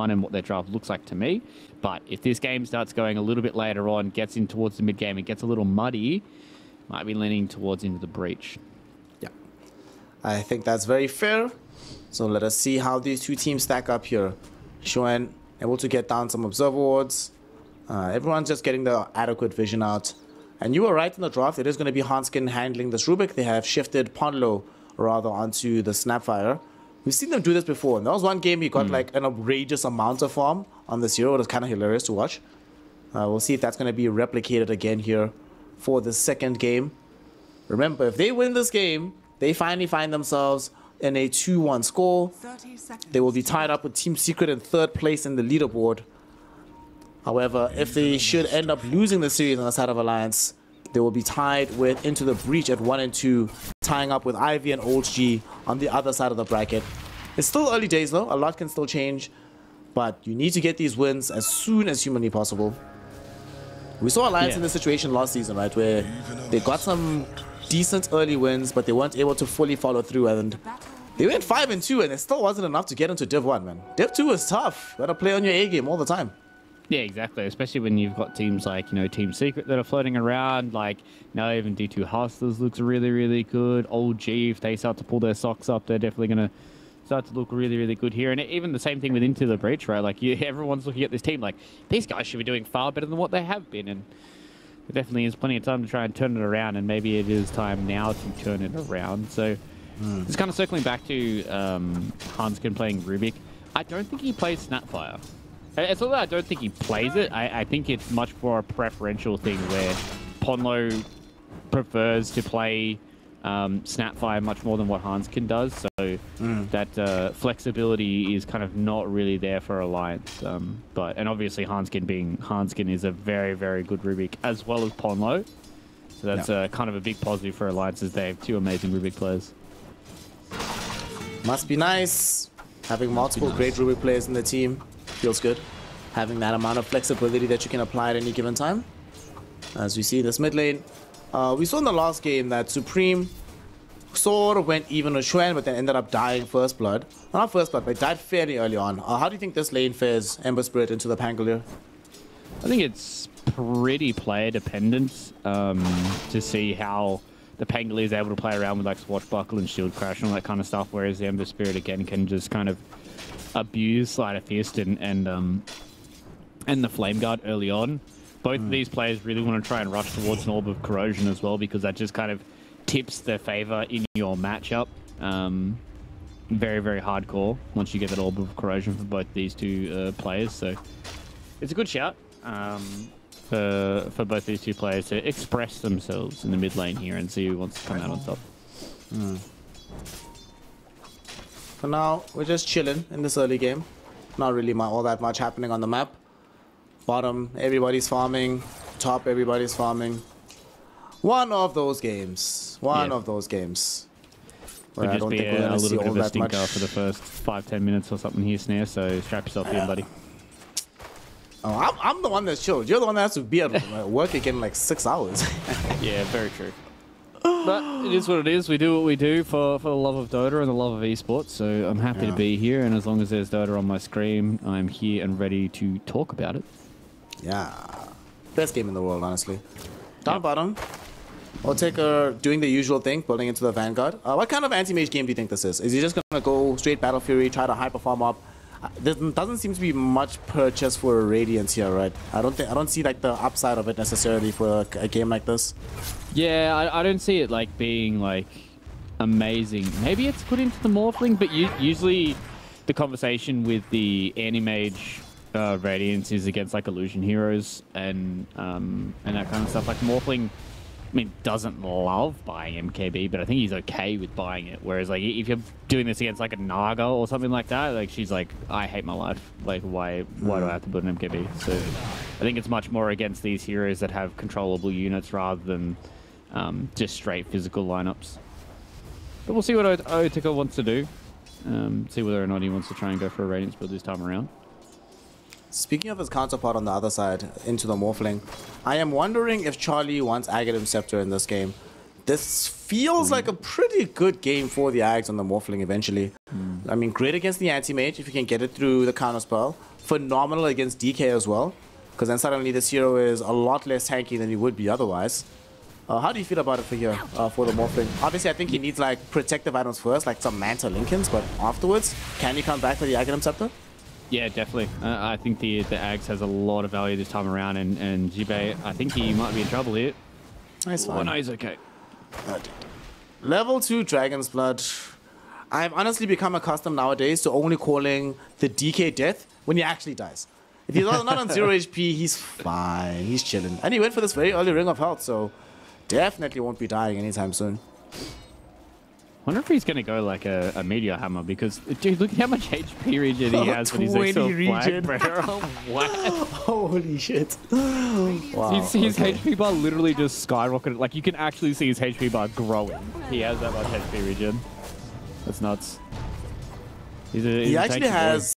1 and what their draft looks like to me. But if this game starts going a little bit later on, gets in towards the mid game, and gets a little muddy, might be leaning towards into the breach. Yeah, I think that's very fair. So let us see how these two teams stack up here. Xuan able to get down some observer wards. Everyone's just getting the adequate vision out. And you were right in the draft. It is going to be Hanskin handling this Rubik. They have shifted Ponlo rather onto the Snapfire. We've seen them do this before. And there was one game he got like an outrageous amount of farm on this hero. It was kind of hilarious to watch. We'll see if that's going to be replicated again here for the second game. Remember, if they win this game, they finally find themselves in a 2-1 score. They will be tied up with Team Secret in 3rd place in the leaderboard. However, if they should end up losing the series on the side of Alliance, they will be tied with Into the Breach at 1 and 2, tying up with Ivy and Old G on the other side of the bracket. It's still early days though, a lot can still change, but you need to get these wins as soon as humanly possible. We saw Alliance in this situation last season, right, where they got some decent early wins, but they weren't able to fully follow through, and they went 5 and 2, and it still wasn't enough to get into Div 1, man. Div 2 is tough. You gotta play on your A game all the time. Yeah, exactly. Especially when you've got teams like, you know, Team Secret that are floating around. Like, now even D2 Hustlers looks really, really good. Old G, if they start to pull their socks up, they're definitely going to start to look really, really good here. And even the same thing with Into the Breach, right? Like, everyone's looking at this team like, these guys should be doing far better than what they have been. And there definitely is plenty of time to try and turn it around. And maybe it is time now to turn it around. So, just kind of circling back to Hanskin playing Rubik. I don't think he plays Snapfire. It's not that I don't think he plays it. I think it's much more a preferential thing where Ponlo prefers to play Snapfire much more than what Hanskin does. So that flexibility is kind of not really there for Alliance. And obviously Hanskin being Hanskin is a very, very good Rubik as well as Ponlo. So that's kind of a big positive for Alliance as they have 2 amazing Rubik players. Must be nice having multiple great Rubik players in the team. Feels good. Having that amount of flexibility that you can apply at any given time. As we see this mid lane, we saw in the last game that Supreme sort of went even with Xuan, but then ended up dying first blood. Not first blood, but died fairly early on. How do you think this lane fares Ember Spirit into the Pangolier? I think it's pretty player dependent to see how the Pangolier is able to play around with like Swashbuckle and Shield Crash and all that kind of stuff, whereas the Ember Spirit again can just kind of abuse Sleight of Fist and the Flame Guard early on. Both of these players really want to try and rush towards an Orb of Corrosion as well, because that just kind of tips their favor in your matchup. Very, very hardcore once you get that Orb of Corrosion for both these two players. So it's a good shout for both these two players to express themselves in the mid lane here and see who wants to come out on top. For now, we're just chilling in this early game. Not really all that much happening on the map. Bottom, everybody's farming. Top, everybody's farming. One of those games. One of those games. Could just be a little bit of a stinker for the first 5-10 minutes or something here, Snare, so strap yourself in, buddy. Oh, I'm the one that's chilled. You're the one that has to be at work again in like 6 hours. Yeah, very true. But it is what it is. We do what we do for the love of Dota and the love of esports. So I'm happy to be here. And as long as there's Dota on my screen, I'm here and ready to talk about it. Yeah. Best game in the world, honestly. Down bottom. We'll take doing the usual thing, building into the Vanguard. What kind of anti-mage game do you think this is? Is he just going to go straight Battle Fury, try to hyper farm up? There doesn't seem to be much purchase for Radiance here, right? I don't see like the upside of it necessarily for a game like this. Yeah, I don't see it like being like amazing. Maybe it's put into the Morphling, but usually the conversation with the anti-mage Radiance is against like illusion heroes and that kind of stuff. Like Morphling, I mean, doesn't love buying MKB, but I think he's okay with buying it. Whereas, like, if you're doing this against, like, a Naga or something like that, like, she's like, I hate my life. Like, why do I have to build an MKB? So, I think it's much more against these heroes that have controllable units rather than just straight physical lineups. But we'll see what Otika wants to do. See whether or not he wants to try and go for a Radiance build this time around. Speaking of his counterpart on the other side, into the Morphling, I am wondering if Charlie wants Aghanim Scepter in this game. This feels like a pretty good game for the Ags on the Morphling eventually. I mean, great against the Anti-Mage if you can get it through the counterspell. phenomenal against DK as well, because then suddenly this hero is a lot less tanky than he would be otherwise. How do you feel about it for here, for the Morphling? Obviously, I think he needs like protective items first, like some Manta Lincolns, but afterwards, can he come back with the Aghanim Scepter? Yeah, definitely. I think the Ags has a lot of value this time around, and Jibe, I think he might be in trouble here. Nice one. Oh, no, he's okay. Level 2 Dragon's Blood. I've honestly become accustomed nowadays to only calling the DK death when he actually dies. If he's not on 0 HP, he's fine. He's chilling. And he went for this very early Ring of Health, so definitely won't be dying anytime soon. I wonder if he's going to go like a Meteor Hammer, because, dude, look at how much HP regen he has when he's like so flag. Wow. Holy shit. Wow. His HP bar literally just skyrocketed. Like, you can actually see his HP bar growing. He has that much HP regen. That's nuts. He actually has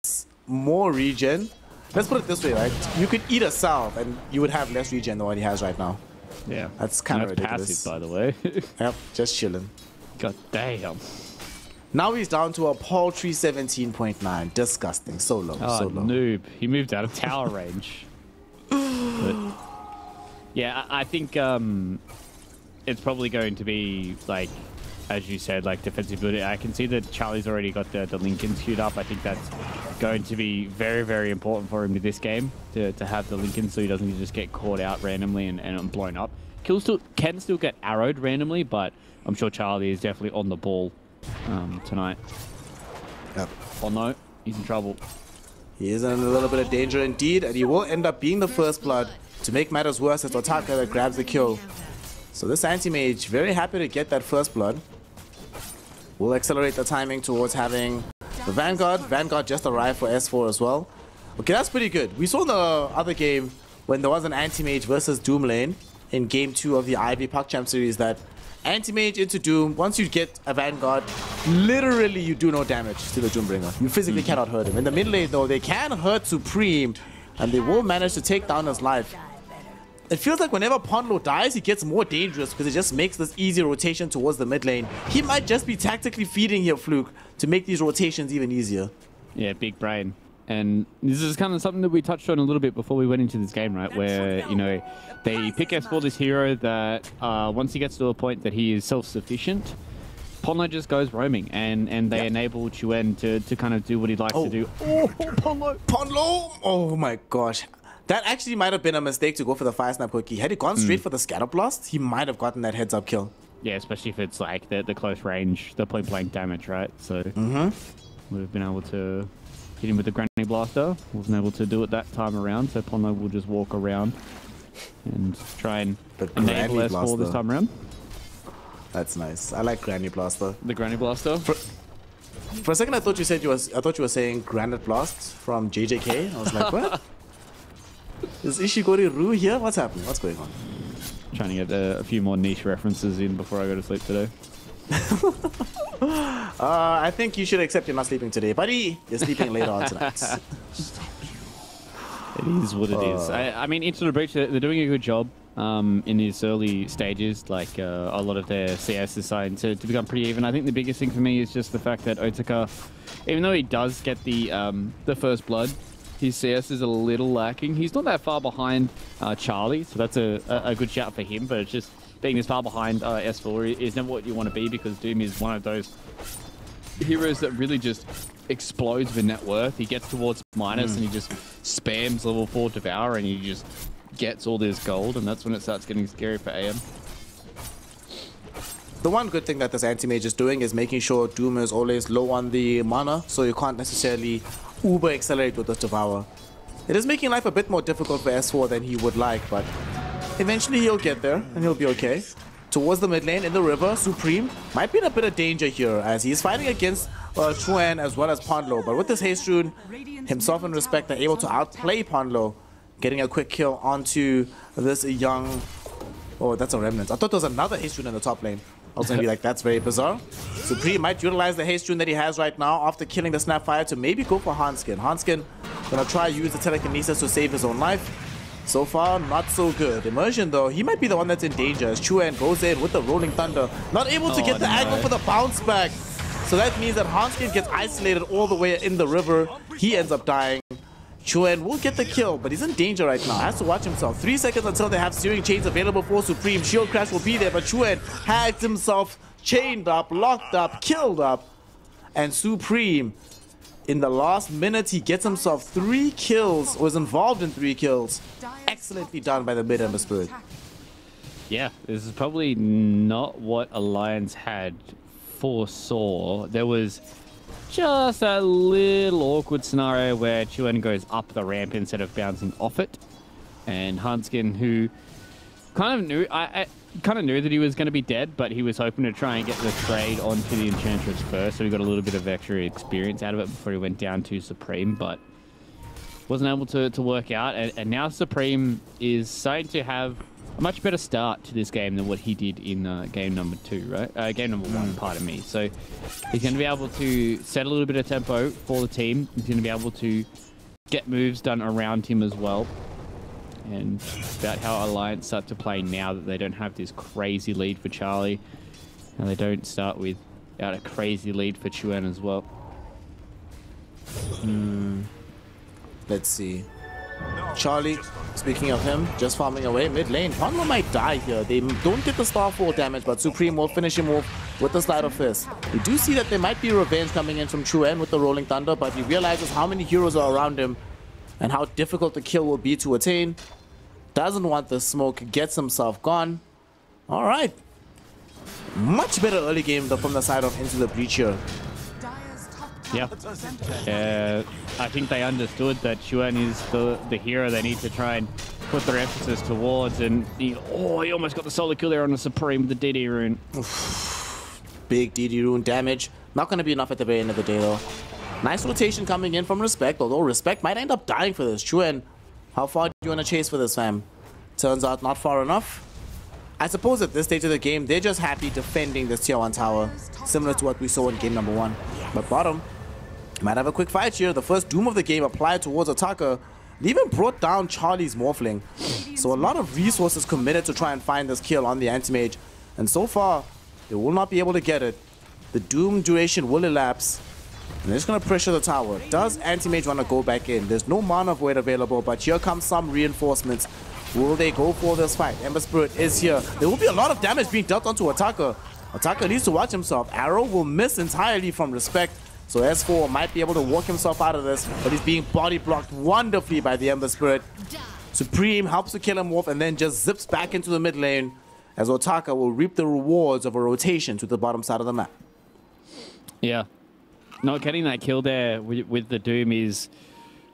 more regen. Let's put it this way, right? You could eat a salve and you would have less regen than what he has right now. Yeah. That's kind of ridiculous. Passive, by the way. Yep, just chilling. God damn. Now he's down to a paltry 17.9. Disgusting. So low. Oh, so low. Noob. He moved out of tower range. But, yeah, I think it's probably going to be, like, as you said, like defensive building. I can see that Charlie's already got the Lincolns queued up. I think that's going to be very, very important for him to this game, to have the Lincoln so he doesn't just get caught out randomly and blown up. Kill can still get arrowed randomly, but I'm sure Charlie is definitely on the ball tonight. Yep. Oh no, he's in trouble. He is in a little bit of danger indeed, and he will end up being the first blood. To make matters worse, it's Otaka that grabs the kill. So this anti-mage, very happy to get that first blood. We'll accelerate the timing towards having the Vanguard. Vanguard just arrived for S4 as well. Okay, that's pretty good. We saw in the other game when there was an anti-mage versus Doom lane in game 2 of the Ivy Puckhamp series that anti-mage into Doom, once you get a Vanguard, literally you do no damage to the Doombringer. You physically cannot hurt him. In the mid lane though, they can hurt Supreme and they will manage to take down his life. It feels like whenever Ponlo dies, he gets more dangerous because it just makes this easy rotation towards the mid lane. He might just be tactically feeding here, Fluke, to make these rotations even easier. Yeah, big brain. And this is kind of something that we touched on a little bit before we went into this game, right? Where, you know, they pick S4 this hero that once he gets to a point that he is self-sufficient, Ponlo just goes roaming and they enable Chuen to kind of do what he'd like to do. Oh, Ponlo! Ponlo! Oh my gosh. That actually might have been a mistake to go for the fire snap cookie. Had he gone straight for the scatter blast, he might have gotten that heads up kill. Yeah, especially if it's like the close range, the point blank damage, right? So would have been able to hit him with the Granny Blaster. Wasn't able to do it that time around, so Ponlo will just walk around and try and enable S4 this time around. That's nice. I like Granny Blaster. The Granny Blaster. For a second, I thought you were saying Granite Blast from JJK. I was like, what? Is Ishigori Ru here? What's happening? What's going on? Trying to get a few more niche references in before I go to sleep today. I think you should accept you're not sleeping today, buddy. You're sleeping later on tonight. It is what it is. I mean, Into the Breach, they're doing a good job in these early stages. Like, a lot of their CS is starting to become pretty even. I think the biggest thing for me is just the fact that Otaka, even though he does get the first blood, his CS is a little lacking. He's not that far behind Charlie, so that's a good shout for him, but it's just being this far behind S4 is never what you want to be, because Doom is one of those heroes that really just explodes with net worth. He gets towards minus and he just spams level 4 Devour and he just gets all this gold, and that's when it starts getting scary for AM. The one good thing that this anti-mage is doing is making sure Doom is always low on the mana, so you can't necessarily uber accelerate with this Devour. It is making life a bit more difficult for S4 than he would like, but eventually he'll get there and he'll be okay. Towards the mid lane in the river, Supreme might be in a bit of danger here as he's fighting against Chuen as well as Ponlo, but with this haste rune, himself and Respect are able to outplay Ponlo, getting a quick kill onto this young... Oh, that's a Remnant. I thought there was another haste rune in the top lane. I was going to be like, that's very bizarre. Supreme might utilize the haste rune that he has right now after killing the Snapfire to maybe go for Hanskin. Hanskin gonna try use the telekinesis to save his own life. So far, not so good. Immersion though, he might be the one that's in danger as Chuen goes in with the Rolling Thunder. Not able to get the angle for the bounce back. So that means that Hanskin gets isolated all the way in the river. He ends up dying. Chuen will get the kill, but he's in danger right now. Has to watch himself. 3 seconds until they have steering chains available for Supreme. Shield crash will be there, but Chuen has himself chained up, locked up, killed up. And Supreme, in the last minute, he gets himself 3 kills, was involved in 3 kills. Excellently done by the mid Ember Spirit. Yeah, this is probably not what Alliance had foresaw. There was just a little awkward scenario where Chuen goes up the ramp instead of bouncing off it. And Hanskin, who kind of knew, I kind of knew that he was going to be dead, but he was hoping to try and get the trade onto the Enchantress first, so he got a little bit of extra experience out of it before he went down to Supreme, but wasn't able to work out. And now Supreme is starting to have a much better start to this game than what he did in game number 2, right? Game number 1, pardon me. So he's going to be able to set a little bit of tempo for the team. He's going to be able to get moves done around him as well. And about how Alliance start to play now that they don't have this crazy lead for Charlie. And they don't start without a crazy lead for Chuen as well. Let's see. Charlie, speaking of him, just farming away mid lane. Ponlo might die here. They don't get the Starfall damage, but Supreme will finish him off with the Slide of Fist. We do see that there might be revenge coming in from Chuen with the Rolling Thunder, but he realizes how many heroes are around him and how difficult the kill will be to attain. Doesn't want the smoke, gets himself gone. All right. Much better early game from the side of Into the Breach here. Yeah. I think they understood that Chuen is the hero they need to try and put their emphasis towards. And he almost got the solo kill there on the Supreme with the DD rune. Big DD rune damage. Not going to be enough at the very end of the day, though. Nice rotation coming in from Respect, although Respect might end up dying for this. Chuen, how far do you want to chase for this, fam? Turns out not far enough. I suppose at this stage of the game, they're just happy defending this tier 1 tower, similar to what we saw in game number 1. But bottom might have a quick fight here. The first Doom of the game applied towards Attacker. They even brought down Charlie's Morphling. So a lot of resources committed to try and find this kill on the Anti-Mage. And so far, they will not be able to get it. The Doom duration will elapse. And they're just going to pressure the tower. Does Anti-Mage want to go back in? There's no Mana Void available, but here comes some reinforcements. Will they go for this fight? Ember Spirit is here. There will be a lot of damage being dealt onto Attacker. Attacker needs to watch himself. Arrow will miss entirely from Respect. So S4 might be able to walk himself out of this, but he's being body blocked wonderfully by the Ember Spirit. Supreme helps to kill him off and then just zips back into the mid lane as Otaka will reap the rewards of a rotation to the bottom side of the map. Yeah. Not getting that kill there with the Doom is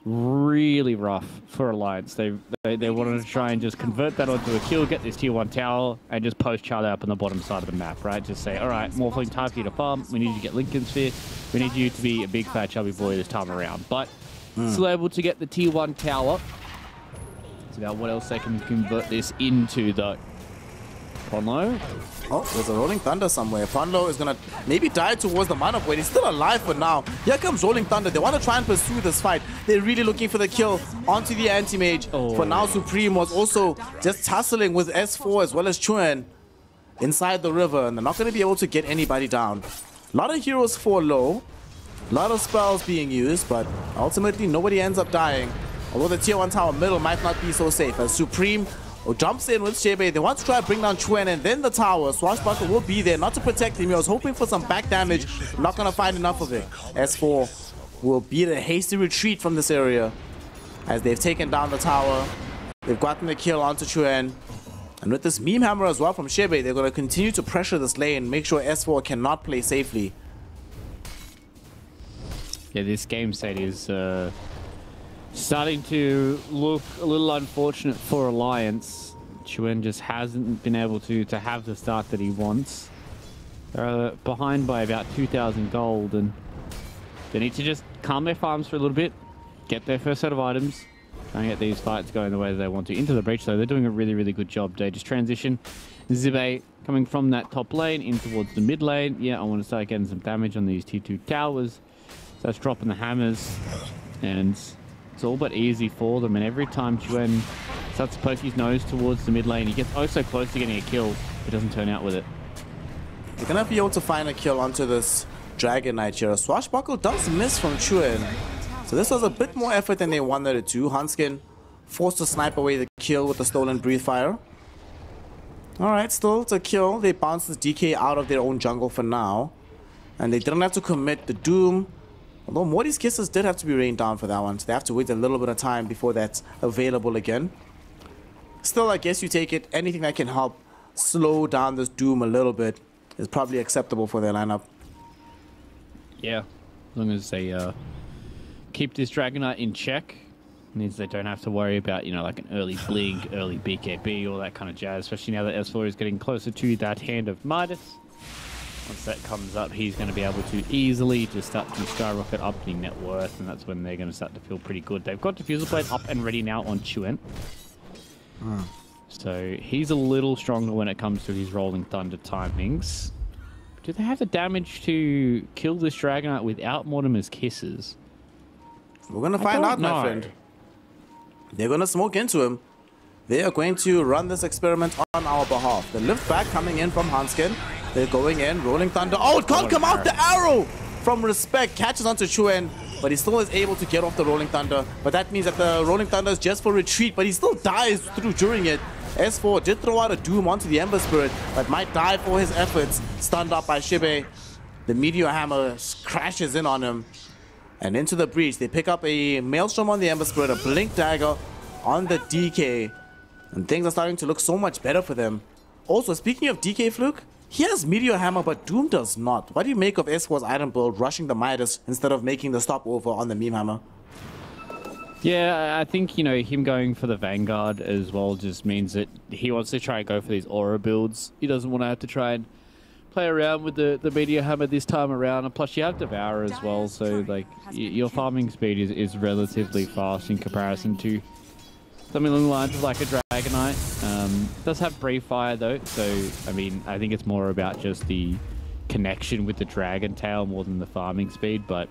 really rough for Alliance. They wanted to try and just convert that onto a kill, get this tier 1 tower, and just post Charlie up on the bottom side of the map, right? Just say, all right, Morphling, time for you to farm. We need you to get Lincoln Sphere. We need you to be a big fat chubby boy this time around. But still able to get the tier 1 tower. It's about what else they can convert this into, though. Ponlo. Oh, there's a Rolling Thunder somewhere. Ponlo is going to maybe die towards the Mana Void. He's still alive for now. Here comes Rolling Thunder. They want to try and pursue this fight. They're really looking for the kill onto the Anti-Mage. For now, Supreme was also just tussling with S4 as well as Chuen inside the river. And they're not going to be able to get anybody down. A lot of heroes fall low. A lot of spells being used, but ultimately nobody ends up dying. Although the tier 1 tower middle might not be so safe as Supreme jumps in with Shebe. They want to try to bring down Chuen and then the tower. Swashbuckler will be there, not to protect him. He was hoping for some back damage. Not going to find enough of it. S4 will beat a hasty retreat from this area as they've taken down the tower. They've gotten the kill onto Chuen. And with this meme hammer as well from Shebe, they're going to continue to pressure this lane, make sure S4 cannot play safely. Yeah, this game set is starting to look a little unfortunate for Alliance. Chuen just hasn't been able to have the start that he wants. They're behind by about 2,000 gold, and they need to just calm their farms for a little bit, get their first set of items, try and get these fights going the way they want to. Into the breach, though, they're doing a really, really good job. They just transition. Zibe coming from that top lane in towards the mid lane. Yeah, I want to start getting some damage on these tier 2 towers. So that's dropping the hammers, and it's all but easy for them. And every time Chuen starts to poke his nose towards the mid lane, he gets oh so close to getting a kill, but doesn't turn out with it. They're gonna be able to find a kill onto this Dragon Knight here. Swashbuckle does miss from Chuen. So this was a bit more effort than they wanted it to. Hanskin forced to snipe away the kill with the stolen breathe fire. Alright, still it's a kill. They bounced this DK out of their own jungle for now. And they didn't have to commit the Doom. Although Morty's Kisses did have to be rained down for that one. So they have to wait a little bit of time before that's available again. Still, I guess you take it. Anything that can help slow down this Doom a little bit is probably acceptable for their lineup. Yeah, as long as they keep this Dragonite in check. Means they don't have to worry about, you know, like an early Blink, early BKB, all that kind of jazz, especially now that S4 is getting closer to that hand of Midas. Once that comes up, he's going to be able to easily just start to skyrocket up the net worth, and that's when they're going to start to feel pretty good. They've got Diffusal Blade up and ready now on Chuan. So he's a little stronger when it comes to his Rolling Thunder timings. Do they have the damage to kill this Dragonite without Mortimer's Kisses? We're going to find out, my friend. They're going to smoke into him. They are going to run this experiment on our behalf. The lift back coming in from Hanskin. They're going in, Rolling Thunder. Oh, it can't come out. The arrow from Respect catches onto Chuan, but he still is able to get off the Rolling Thunder. But that means that the Rolling Thunder is just for retreat, but he still dies through during it. S4 did throw out a Doom onto the Ember Spirit, but might die for his efforts. Stunned up by Shibe. The Meteor Hammer crashes in on him. And into the breach, they pick up a Maelstrom on the Ember Spirit, a Blink Dagger on the DK. And things are starting to look so much better for them. Also, speaking of DK Fluke, he has Meteor Hammer, but Doom does not. What do you make of S4's item build rushing the Midas instead of making the stopover on the Meme Hammer? Yeah, I think, you know, him going for the Vanguard as well just means that he wants to try and go for these aura builds. He doesn't want to have to try and play around with the Meteor Hammer this time around. And plus, you have Devourer as well, so, like, your farming speed is relatively fast in comparison to something along the lines of, like, a Dragonite. It does have Breathe Fire, though, so, I mean, I think it's more about just the connection with the Dragon Tail more than the farming speed, but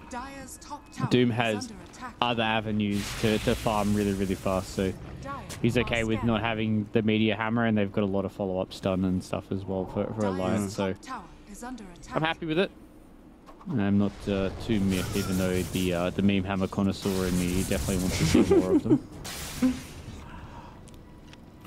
Doom has other avenues to farm really, really fast, so he's okay with not having the Meteor Hammer, and they've got a lot of follow-up stun and stuff as well for Alliance, so I'm happy with it. I'm not too miffed, even though the Meme Hammer connoisseur in me definitely wants to see more of them.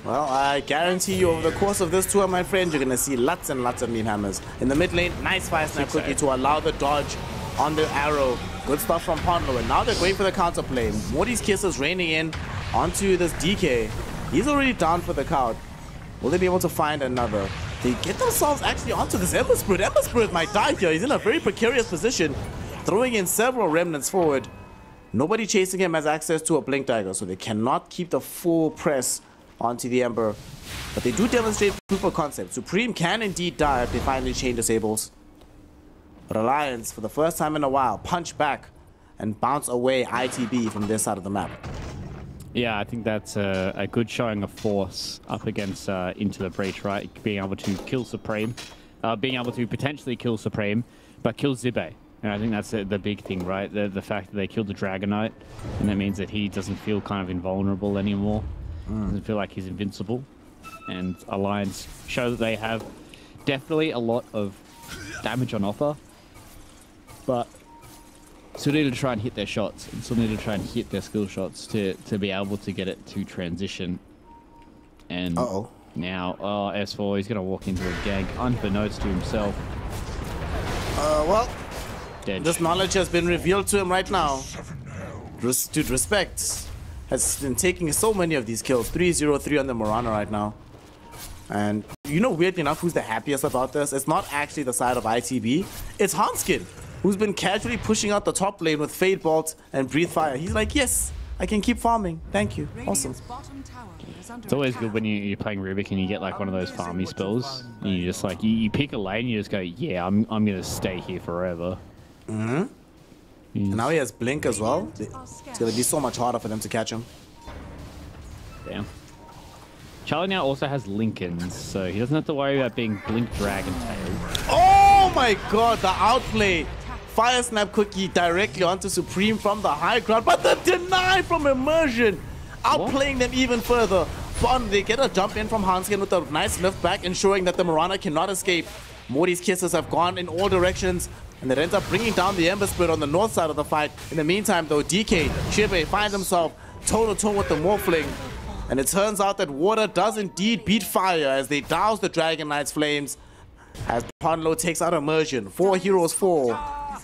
Well, I guarantee you over the course of this tour, my friend, you're going to see lots and lots of Meme Hammers. In the mid lane, nice fire snap cookie to allow the dodge on the arrow. Good stuff from Pondlo, and now they're going for the counterplay. Morty's Kisses raining in onto this DK. He's already down for the count. Will they be able to find another? They get themselves actually onto this Ember Spirit. Ember Spirit might die here. He's in a very precarious position, throwing in several remnants forward. Nobody chasing him has access to a Blink Dagger, so they cannot keep the full press onto the Ember. But they do demonstrate proof of concept. Supreme can indeed die if they finally chain disables. But Alliance, for the first time in a while, punch back and bounce away ITB from this side of the map. Yeah, I think that's a good showing of force up against Into the Breach, right? Being able to kill Supreme, being able to potentially kill Supreme, but kill Zibe. And I think that's the big thing, right? The fact that they killed the Dragonite, and that means that he doesn't feel kind of invulnerable anymore. Doesn't feel like he's invincible. And Alliance show that they have definitely a lot of damage on offer, but still need to try and hit their shots, and still need to try and hit their skill shots to be able to get it to transition. And now, S4, he's going to walk into a gank unbeknownst to himself. Well, Dead. This knowledge has been revealed to him right now. Dude, Respect has been taking so many of these kills. 3-0-3 on the Morana right now. And you know, weirdly enough, who's the happiest about this? It's not actually the side of ITB. It's Hanskin, who's been casually pushing out the top lane with Fade Bolt and Breathe Fire. He's like, yes, I can keep farming. Thank you. Awesome. It's always good when you're playing Rubik and you get like one of those farmy spells. And you just like, you pick a lane, you just go, yeah, I'm going to stay here forever. And now he has Blink as well. It's going to be so much harder for them to catch him. Damn. Charlie now also has Lincolns, so he doesn't have to worry about being Blink Dragon Tail. Oh my god, the outplay. Fire Snap Cookie directly onto Supreme from the high ground, but the deny from Immersion, outplaying them even further. Fun, they get a jump in from Hanskin with a nice lift back, ensuring that the Morana cannot escape. Morty's Kisses have gone in all directions. and that ends up bringing down the Ember Spirit on the north side of the fight. In the meantime, though, DK Shibe finds himself toe-to-toe with the Morphling, and it turns out that water does indeed beat fire as they douse the Dragon Knight's flames, as Ponlo takes out Immersion. 4 heroes fall,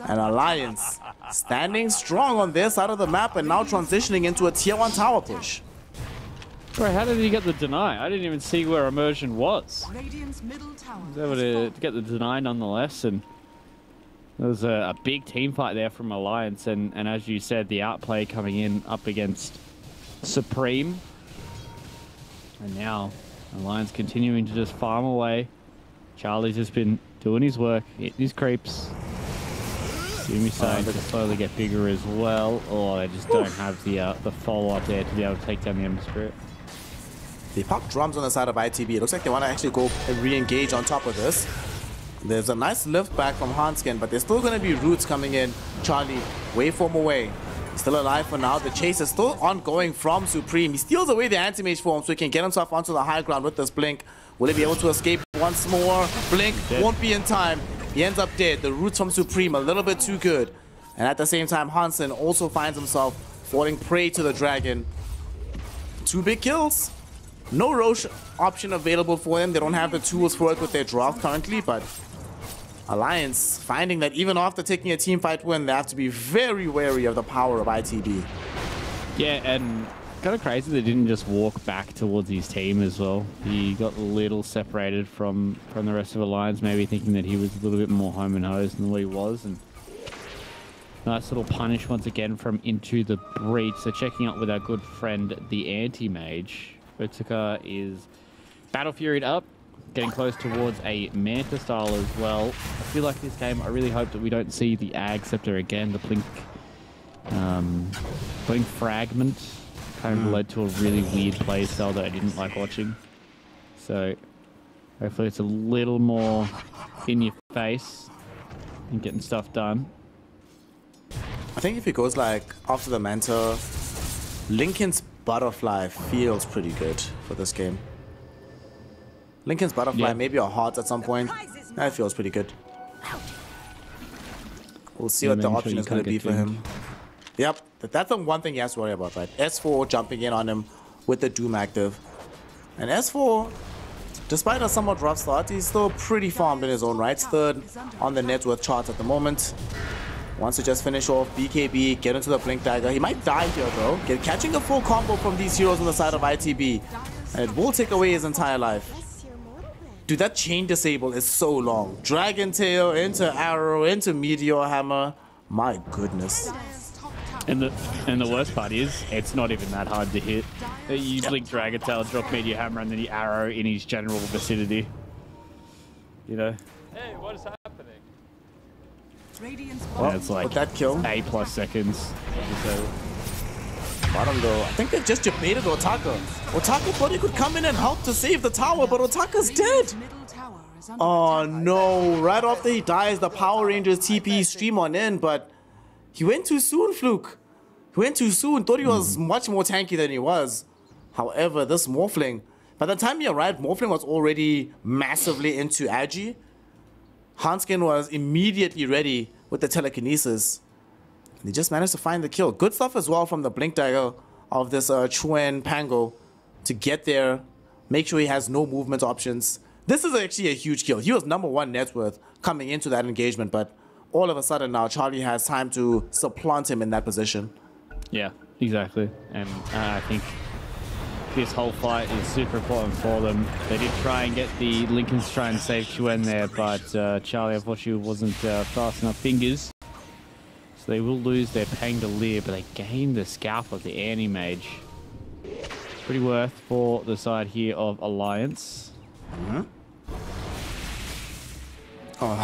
and Alliance standing strong on their side of the map and now transitioning into a tier 1 tower push. Bro, how did he get the deny? I didn't even see where Immersion was. He was able to get the deny nonetheless, and there was a big team fight there from Alliance, and as you said, the outplay coming in up against Supreme. And now Alliance continuing to just farm away. Charlie's just been doing his work, hitting his creeps. Yumi starting to slowly get bigger as well. Oh, they just don't have the follow-up there to be able to take down the Ember Spirit. They pop drums on the side of ITB. It looks like they want to actually go and re-engage on top of this. There's a nice lift back from Hanskin, but there's still going to be roots coming in. Charlie, waveform away. Still alive for now. The chase is still ongoing from Supreme. He steals away the anti-mage form so he can get himself onto the high ground with this blink. Will he be able to escape once more? Blink won't be in time. He ends up dead. The roots from Supreme a little bit too good. And at the same time, Hansen also finds himself falling prey to the dragon. 2 big kills. No Roche option available for them. They don't have the tools for it with their draft currently, but Alliance finding that even after taking a team fight win, they have to be very wary of the power of ITB. Yeah, and kind of crazy they didn't just walk back towards his team as well. He got a little separated from the rest of Alliance, maybe thinking that he was a little bit more home and hosed than what he was. And nice little punish once again from Into the Breach. So checking up with our good friend, the Anti-Mage. Otsuka is Battle Furied up, getting close towards a Manta style as well. I feel like this game, I really hope that we don't see the Ag Scepter again. The Blink Fragment kind of led to a really weird play style that I didn't like watching. So hopefully it's a little more in your face and getting stuff done. I think if it goes like after the Manta, Lincoln's Butterfly feels pretty good for this game. Lincoln's Butterfly, maybe a heart at some point. That feels pretty good. We'll see what the option is going to be for him. Yep, that's the one thing he has to worry about, right? S4 jumping in on him with the Doom active. And S4, despite a somewhat rough start, he's still pretty farmed in his own right. Third on the net worth charts at the moment. Wants to just finish off BKB, get into the Blink Dagger. He might die here though. Catching a full combo from these heroes on the side of ITB. And it will take away his entire life. Dude, that chain disable is so long. Dragon Tail into Arrow, into Meteor Hammer. My goodness. And the worst part is, it's not even that hard to hit. You blink Dragon Tail, drop Meteor Hammer, and then the Arrow in his general vicinity. You know? Hey, what is happening? Well, it's like that kill. A+ seconds. Bottom though, I think they just debated Otaka. Otaka thought he could come in and help to save the tower, but Otaka's dead. Oh no, right after he dies, the Power Rangers TP stream on in, but he went too soon, Fluke. He went too soon, thought he was much more tanky than he was. However, this Morphling, by the time he arrived, Morphling was already massively into Agi. Hanskin was immediately ready with the telekinesis. And he just managed to find the kill. Good stuff as well from the Blink Dagger of this Chuen Pango to get there, make sure he has no movement options. This is actually a huge kill. He was #1 net worth coming into that engagement, but all of a sudden now Charlie has time to supplant him in that position. Yeah, exactly. And I think this whole fight is super important for them. They did try and get the Lincolns to try and save Chuen there, but Charlie unfortunately wasn't fast enough fingers. So they will lose their Pangolier, but they gain the scalp of the Anti-Mage. Pretty worth for the side here of Alliance. Oh,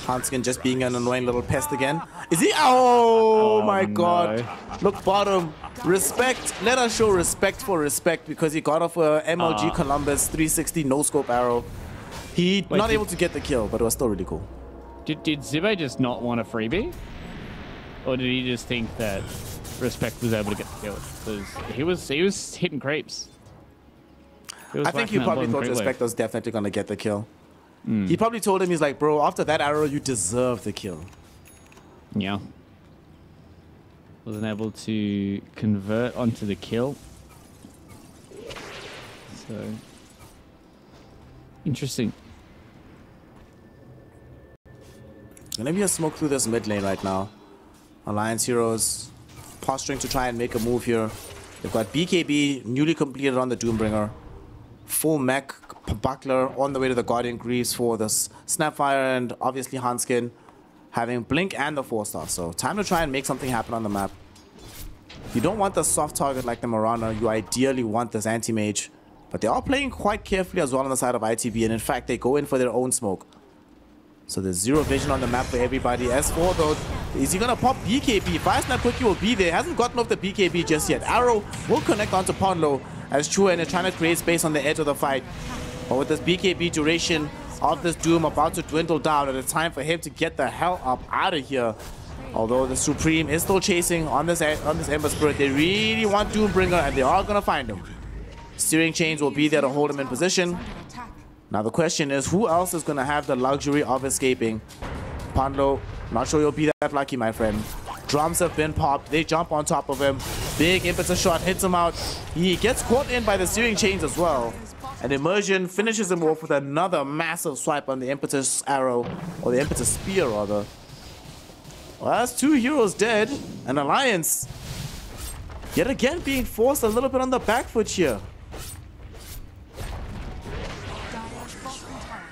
Hanskin just being an annoying little pest again. Is he? Oh my god. Look, bottom. Respect. Let us show respect for respect because he got off a MLG Columbus 360 no-scope arrow. He not able to get the kill, but it was still really cool. Did Zibe just not want a freebie? Or did he just think that Respect was able to get the kill? Because he was hitting creeps. I think he probably thought Respect was definitely going to get the kill. He probably told him, he's like, bro, after that arrow, you deserve the kill. Yeah. Wasn't able to convert onto the kill. So, interesting. Gonna be a smoke through this mid lane right now. Alliance heroes posturing to try and make a move here. They've got BKB newly completed on the Doombringer. Full mech buckler on the way to the Guardian Greaves for the Snapfire, and obviously Hanskin having Blink and the 4-star. So time to try and make something happen on the map. You don't want the soft target like the Marana. You ideally want this anti-mage. But they are playing quite carefully as well on the side of ITB, and in fact they go in for their own smoke. So there's zero vision on the map for everybody. S4 though, is he gonna pop BKB? Fire Snap Quickie will be there. Hasn't gotten off the BKB just yet. Arrow will connect onto Ponlo as Chuen is trying to create space on the edge of the fight. But with this BKB duration of this Doom about to dwindle down, and it's time for him to get the hell up out of here. Although the Supreme is still chasing on this Ember Spirit. They really want Doombringer, and they are gonna find him. Steering chains will be there to hold him in position. Now the question is, who else is going to have the luxury of escaping? Ponlo, not sure you'll be that lucky, my friend. Drums have been popped. They jump on top of him. Big impetus shot hits him out. He gets caught in by the steering chains as well. And Immersion finishes him off with another massive swipe on the impetus arrow, or the impetus spear rather. Well, that's 2 heroes dead. And Alliance yet again being forced a little bit on the back foot here.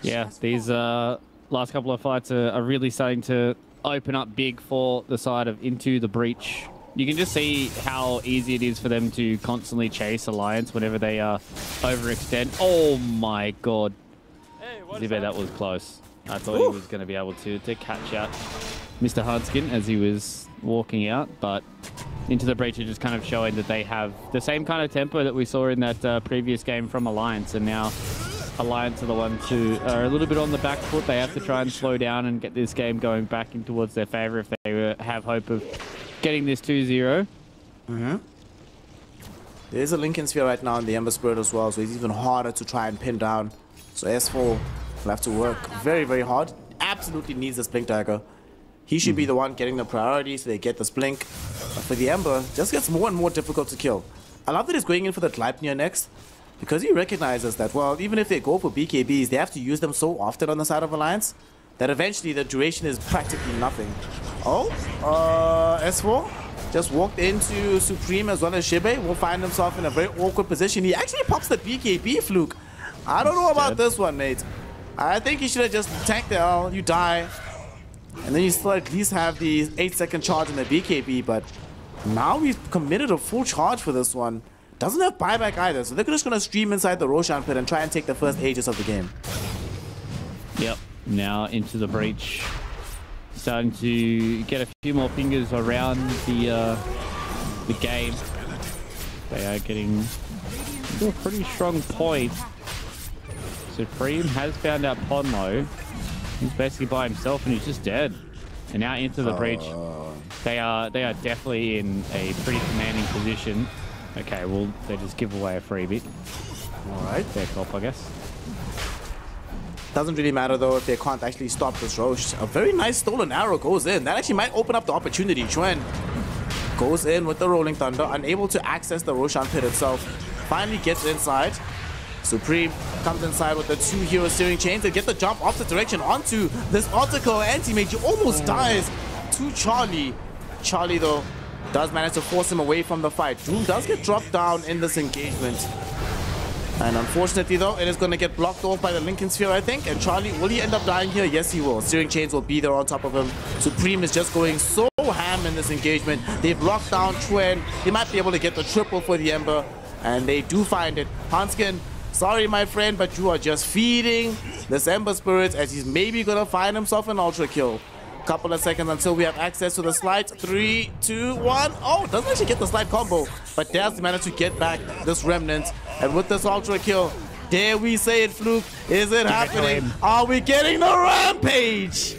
Yeah, these last couple of fights are really starting to open up big for the side of Into the Breach. You can just see how easy it is for them to constantly chase Alliance whenever they overextend. Oh my god. Hey, Zibe, that was close. I thought he was going to be able to catch out Mr. Hardskin as he was walking out, but Into the Breach are just kind of showing that they have the same kind of tempo that we saw in that previous game from Alliance, and now Alliance are the ones who are a little bit on the back foot. They have to try and slow down and get this game going back in towards their favor if they have hope of getting this 2-0. There's a Lincoln Sphere right now in the Ember Spirit as well, so it's even harder to try and pin down. So S4 will have to work very, very hard. Absolutely needs this Blink Dagger. He should be the one getting the priority, so they get this Blink. But for the Ember, just gets more and more difficult to kill. I love that he's going in for the Gleipnir next, because he recognizes that, well, even if they go for BKBs, they have to use them so often on the side of Alliance that eventually the duration is practically nothing. Oh, S4 just walked into Supreme as well as Shibe. Will find himself in a very awkward position. He actually pops the BKB, Fluke. I don't know about this one, mate. I think he should have just tanked the L, you die, and then you still at least have the 8-second charge in the BKB, but now he's committed a full charge for this one. Doesn't have buyback either, so they're just going to stream inside the Roshan pit and try and take the first ages of the game. Yep, now Into the Breach. Starting to get a few more fingers around the game. They are getting to a pretty strong point. Supreme has found out Ponlo. He's basically by himself and he's just dead. And now Into the Breach. They are definitely in a pretty commanding position. Okay, well, they just give away a freebie. Alright. Fair cop, I guess. Doesn't really matter, though, if they can't actually stop this Roche. A very nice stolen arrow goes in. That actually might open up the opportunity. Chuen goes in with the Rolling Thunder, unable to access the Roshan pit itself. Finally gets inside. Supreme comes inside with the 2 hero steering chains to get the jump opposite direction onto this Article anti-mage. He almost dies to Charlie. Charlie, though, does manage to force him away from the fight. Doom does get dropped down in this engagement. And unfortunately, though, it is going to get blocked off by the Lincoln Sphere, I think. And Charlie, will he end up dying here? Yes, he will. Steering chains will be there on top of him. Supreme is just going so ham in this engagement. They've locked down Chuen. They might be able to get the triple for the Ember. And they do find it. Hanskin, sorry, my friend, but you are just feeding this Ember Spirit as he's maybe going to find himself an ultra kill. Couple of seconds until we have access to the slide. 3, 2, 1. Oh, doesn't actually get the slide combo, but does manage to get back this remnant. And with this ultra kill, dare we say it, Fluke? Is it happening? Are we getting the rampage?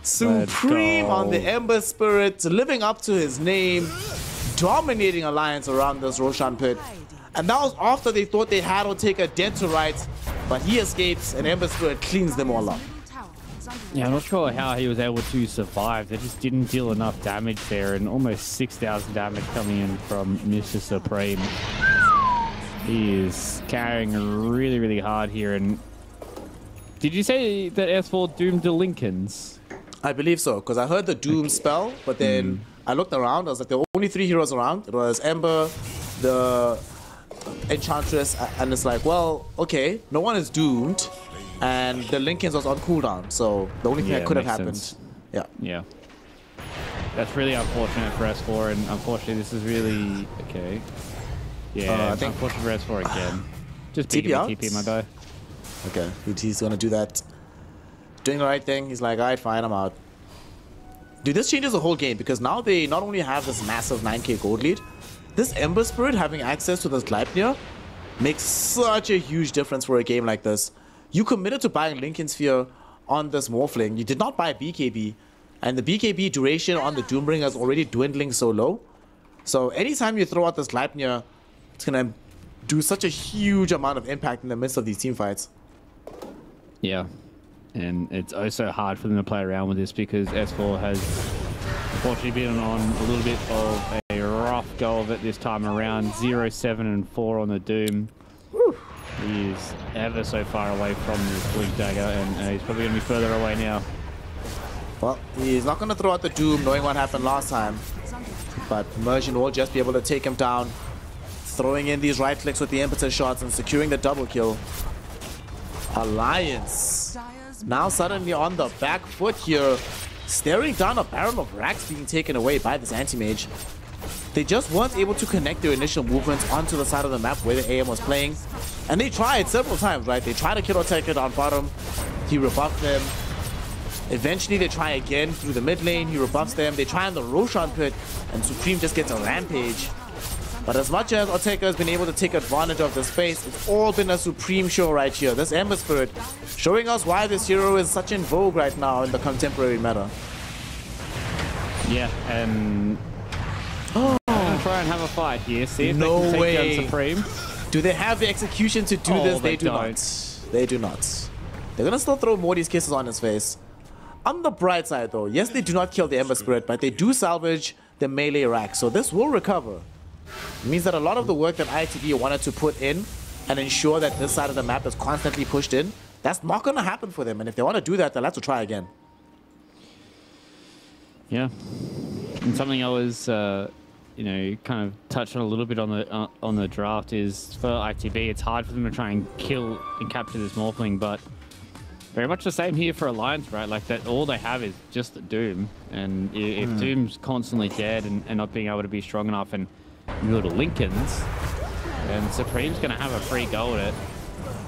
Supreme on the Ember Spirit, living up to his name, dominating Alliance around this Roshan pit. And that was after they thought they had Ortega dead to rights, but he escapes and Ember Spirit cleans them all up. Yeah, I'm not sure how he was able to survive. They just didn't deal enough damage there, and almost 6,000 damage coming in from Mr. Supreme. He is carrying really, really hard here. And did you say that S4 doomed the Lincolns? I believe so, because I heard the Doom spell, but then I looked around. I was like, there were only 3 heroes around. It was Ember, the Enchantress, and it's like, well, okay, no one is doomed, and the Lincolns was on cooldown, so the only thing that could have happened. Sense. Yeah. That's really unfortunate for S4, and unfortunately, this is really okay. Yeah, I think unfortunate for S4 again. Just TP, my guy. Okay, he's gonna do that. Doing the right thing. He's like, alright, fine, I'm out. Dude, this changes the whole game because now they not only have this massive 9k gold lead, this Ember Spirit having access to this Gleipnir makes such a huge difference for a game like this. You committed to buying Lincoln Sphere on this Morphling. You did not buy BKB, and the BKB duration on the Doombringer is already dwindling so low. So anytime you throw out this Gleipnir, it's gonna do such a huge amount of impact in the midst of these team fights. Yeah. And it's also hard for them to play around with this because S4 has unfortunately been on a little bit of a rough go of it this time around. 0, 7, and 4 on the Doom. Woo. He is ever so far away from this Blink Dagger, and he's probably going to be further away now. Well, he's not going to throw out the Doom knowing what happened last time. But Immersion will just be able to take him down. Throwing in these right clicks with the impetus shots and securing the double kill. Alliance now suddenly on the back foot here, staring down a barrel of racks being taken away by this anti-mage. They just weren't able to connect their initial movements onto the side of the map where the AM was playing. And they tried several times, right? They tried to kill Ortega down bottom. He rebuffed them. Eventually they try again through the mid lane. He rebuffs them. They try on the Roshan pit and Supreme just gets a rampage. But as much as Ortega has been able to take advantage of the space, it's all been a Supreme show right here. This Ember Spirit showing us why this hero is such in vogue right now in the contemporary meta. Yeah, and I'm gonna try and have a fight here. See if they can take down Supreme. Do they have the execution to do this? They do not. They do not. They're gonna still throw Morty's kisses on his face. On the bright side though, yes, they do not kill the Ember Spirit, but they do salvage the melee rack, so this will recover. It means that a lot of the work that ITV wanted to put in and ensure that this side of the map is constantly pushed in, that's not going to happen for them. And if they want to do that, they'll have to try again. Yeah. And something I was, you know, kind of touched on a little bit on the draft is for ITV, it's hard for them to try and kill and capture this Morphling, but very much the same here for Alliance, right? Like that, all they have is just the Doom. And if Doom's constantly dead and not being able to be strong enough and you go to Lincoln's, and Supreme's going to have a free go at it.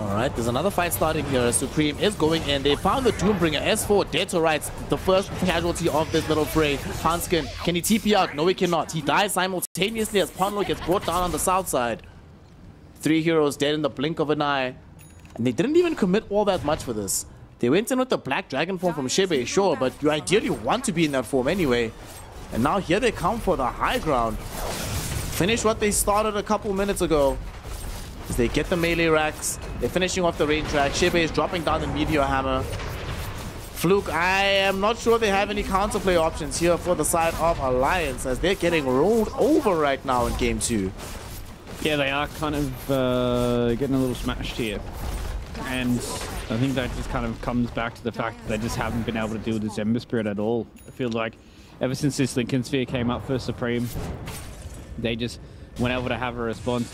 Alright, there's another fight starting here. Supreme is going in. They found the Doombringer. S4 dead to rights. The first casualty of this little fray. Hanskin, can he TP out? No, he cannot. He dies simultaneously as Ponlo gets brought down on the south side. 3 heroes dead in the blink of an eye. And they didn't even commit all that much for this. They went in with the Black Dragon form from Shebe, sure, but you ideally want to be in that form anyway. And now here they come for the high ground. Finish what they started a couple minutes ago. As they get the melee racks, they're finishing off the range track. Shebe is dropping down the Meteor Hammer. Fluke, I am not sure they have any counterplay options here for the side of Alliance as they're getting rolled over right now in game 2. Yeah, they are kind of getting a little smashed here. And I think that just kind of comes back to the fact that they just haven't been able to deal with this Ember Spirit at all. I feel like ever since this Lincoln Sphere came up for Supreme, they just weren't able to have a response.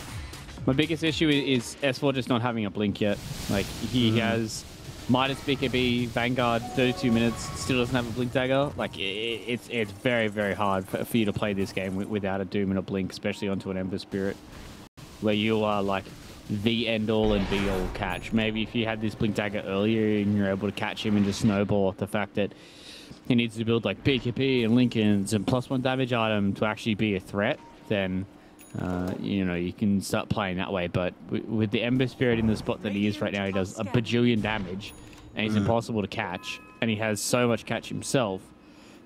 My biggest issue is S4 just not having a blink yet. Like, he has Midas BKB, Vanguard, 32 minutes, still doesn't have a blink dagger. Like, it's very, very hard for you to play this game without a Doom and a blink, especially onto an Ember Spirit, where you are like the end-all and be-all catch. Maybe if you had this blink dagger earlier and you're able to catch him and just snowball off the fact that he needs to build like BKB and Lincolns and +1 damage item to actually be a threat, then you know, you can start playing that way. But with the Ember Spirit in the spot that he is right now, he does a bajillion damage and he's impossible to catch, and he has so much catch himself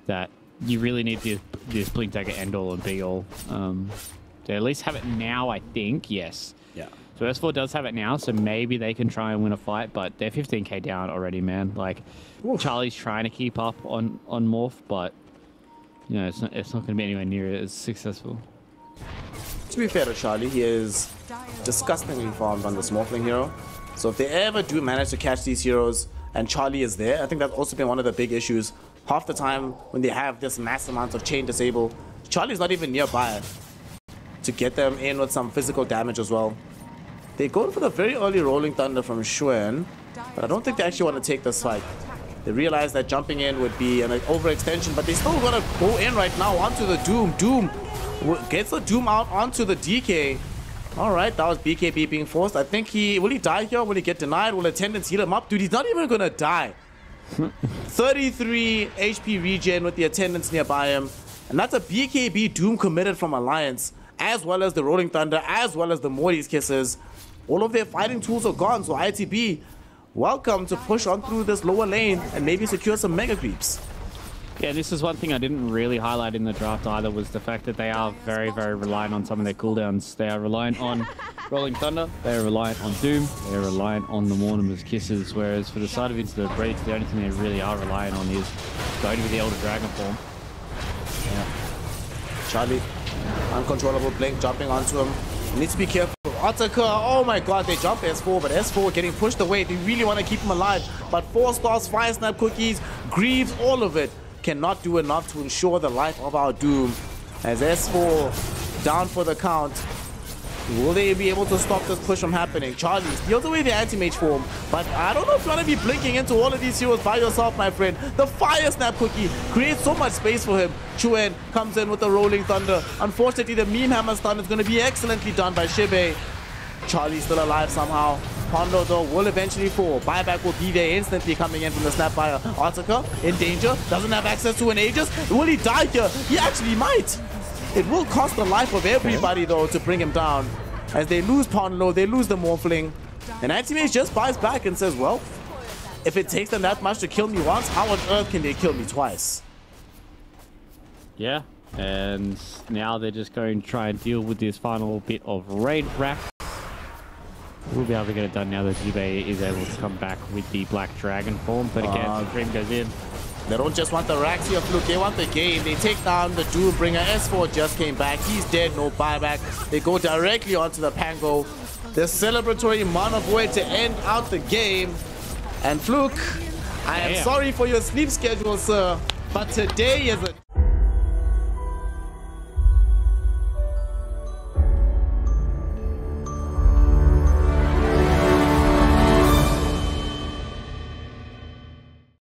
that you really need this blink dagger end all and be all. To at least have it now, I think, yes. Yeah. So S4 does have it now, so maybe they can try and win a fight, but they're 15k down already, man. Like, Oof. Charlie's trying to keep up on Morph, but you know, it's not going to be anywhere near as successful. To be fair to Charlie, he is disgustingly farmed on this Morphling hero. So if they ever do manage to catch these heroes and Charlie is there, I think that's also been one of the big issues. Half the time when they have this mass amount of chain disable, Charlie's not even nearby to get them in with some physical damage as well. They go for the very early Rolling Thunder from Xuan, but I don't think they actually want to take this fight. They realize that jumping in would be an overextension, but they still got to go in right now onto the Doom. Doom gets the Doom out onto the DK. All right, that was BKB being forced. I think will he die here? Will he get denied? Will attendants heal him up? Dude, he's not even going to die. 33 HP regen with the attendants nearby him. And that's a BKB Doom committed from Alliance, as well as the Rolling Thunder, as well as the Morty's Kisses. All of their fighting tools are gone, so ITB, welcome to push on through this lower lane and maybe secure some mega creeps. Yeah, this is one thing I didn't really highlight in the draft either, was the fact that they are very, very reliant on some of their cooldowns. They are reliant on Rolling Thunder, they are reliant on Doom, they are reliant on the Mortimer's Kisses, whereas for the side of Into the Breach, the only thing they really are reliant on is going with the Elder Dragon form. Yeah. Charlie, uncontrollable blink, jumping onto him. Needs to be careful. Otaka, oh my god, they jump S4, but S4 getting pushed away. They really want to keep him alive, but 4 stars, Fire Snap Cookies, Greaves, all of it cannot do enough to ensure the life of our Doom. As S4 down for the count, will they be able to stop this push from happening? Charlie steals away the anti-mage form, but I don't know if you want to be blinking into all of these heroes by yourself, my friend. The Fire Snap Cookie creates so much space for him. Chuen comes in with the Rolling Thunder. Unfortunately, the Meme Hammer stun is going to be excellently done by Shibe. Charlie's still alive somehow. Pondo, though, will eventually fall. Buyback will be there instantly coming in from the Snapfire. Otaka in danger, doesn't have access to an Aegis. Will he die here? He actually might. It will cost the life of everybody, though, to bring him down. As they lose Pondo, they lose the Morphling. And Anti-Mage just buys back and says, well, if it takes them that much to kill me once, how on earth can they kill me twice? Yeah, and now they're just going to try and deal with this final bit of raid rack. We'll be able to get it done now that Jibe is able to come back with the Black Dragon form, but again, the Dream goes in. They don't just want the racks here, Fluke, they want the game. They take down the Doombringer. S4 just came back, he's dead, no buyback. They go directly onto the Pango. The celebratory Monovoid to end out the game. And Fluke, I am sorry for your sleep schedule, sir, but today is a